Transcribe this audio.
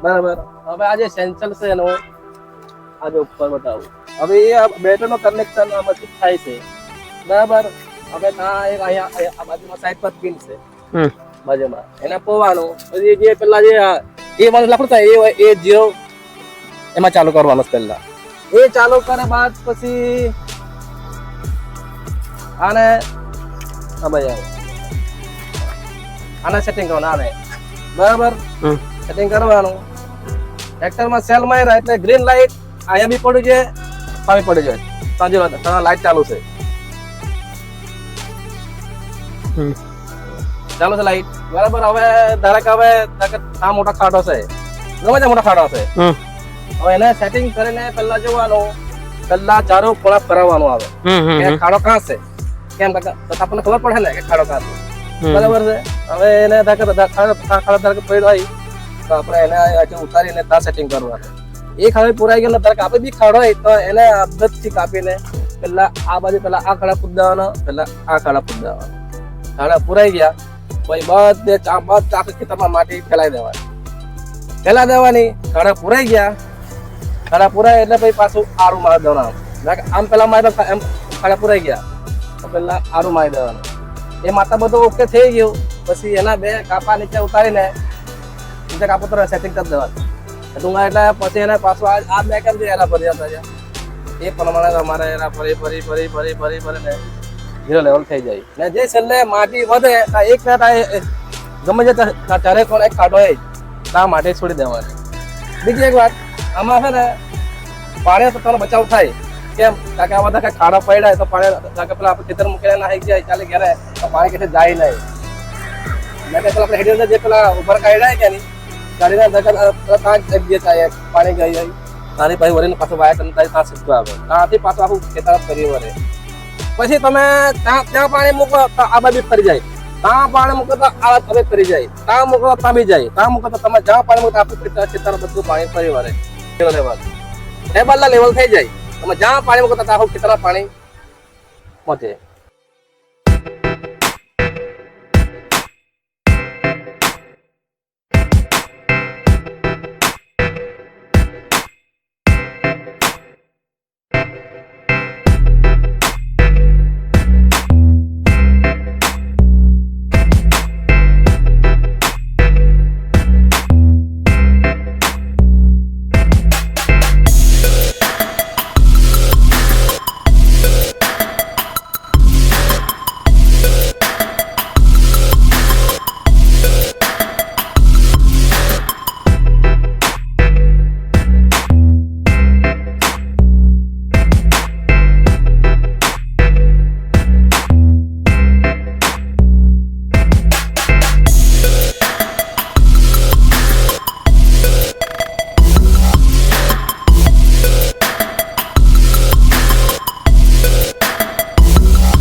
બરાબર. હવે આ જે સેન્સર છે એનો આજે ઉપર બતાવું. હવે એ બેટરનો કનેક્શન આમાંથી થાય છે. બરાબર. હવે ત્યાં એક અહીંયા આ બાજુમાં સાઈડ પર પિન છે બાજુમાં એને પોવાનું. પછી જે પેલા જે એ વાળું લાકડું થાય એ જીરો એમાં ચાલુ કરવાનું પહેલા. એ ચાલુ કરે બાદ પછી આને આને સેટિંગ કરવાનું આને બરાબર સેટિંગ કરવાનું. ટ્રેક્ટરમાં સેલ માં એટલે ગ્રીન લાઈટ અહીંયા બી પડી જાય સામે પડી જાય સાંજે લાઈટ ચાલુ છે ચાલુ છે લાઈટ બરાબર. હવે ધારો કે હવે આ મોટા ખાડો છે ગમે તે મોટા ખાડો છે હવે એને સેટિંગ કરીને પેલા જોવાનું પેલા ચારો ખોરાક કરાવવાનું આવે કે ખાડો ક્યાં છે કેમ તો આપણને ખબર પડે ને કે ખાડો ક્યાં છે બરાબર છે. હવે એને ખાડો ધારો પડ્યો હોય તો આપણે એને ઉતારીને ત્યાં સેટિંગ કરવાનું. એ ખાડો પુરાઈ ગયો ધારો કે આપણે બી ખાડો હોય તો એને આદતથી કાપીને પેલા આ બાજુ પેલા આ ખાડા પૂરી દેવાનો પેલા આ ખાડા પૂરી દેવાનો. ખાડા પુરાઈ ગયા પછી બધે આખા ખેતરમાં માટી ફેલાઈ દેવાની ખાડા પુરાઈ ગયા. ખાડા પુરાય એટલે પછી પાછું આરું મારી દેવાનું. આમ પેલા મારી એમ ખાડા પુરાઈ ગયા તો પેલા આરું મારી દેવાનું. એ માતા બધું ઓકે થઈ ગયું પછી એના બે કાપા નીચે ઉતારીને નીચે કાપોતર સેટિંગ કરી દેવાનું ડુંગા એટલે પછી એને પાછું આ બે કેમ એના ભરી જતા છે એ પ્રમાણે અમારે એના ફરીને ઝીરો લેવલ થઈ જાય ને જે છેલ્લે માટી વધે એક ગમે તે ચારે કોણ એક ખાડો હોય ત્યાં માટી છોડી દેવાની. બીજી એક વાત આમાં છે ને પાણી તો તમારો બચાવ થાય કેમ કારણ કે આ બધા ખાડા પડ્યા તો પાણી પેલા આપણે ખેતર મૂકીને નાખી જાય ચાલે ઘેરે તો પાણી કેટલે જાય નહીં. પેલા આપણે હેડી જે પેલા ઉપર કાઢ્યા કે નહીં ગાડીના પાણી ગઈ જાય તારી પછી વળીને પાછું વાયા કરીને ત્યાં સીધું આવે ત્યાંથી પાછું આખું ખેતર ફરી વળે. પછી તમે ત્યાં પાણી મૂકો તો આ બાજુ ફરી જાય ત્યાં પાણી મૂકો તો આ હવે ફરી જાય ત્યાં મૂકો તો ત્યાં બી જાય ત્યાં મૂકો તો તમે જ્યાં પાણી મૂકો આખું ખેતર બધું પાણી ફરી વળે. લેવલ લેવલ થઈ જાય તમે જ્યાં પાણી મૂકો તો આખું ખેતરમાં પાણી પહોંચે.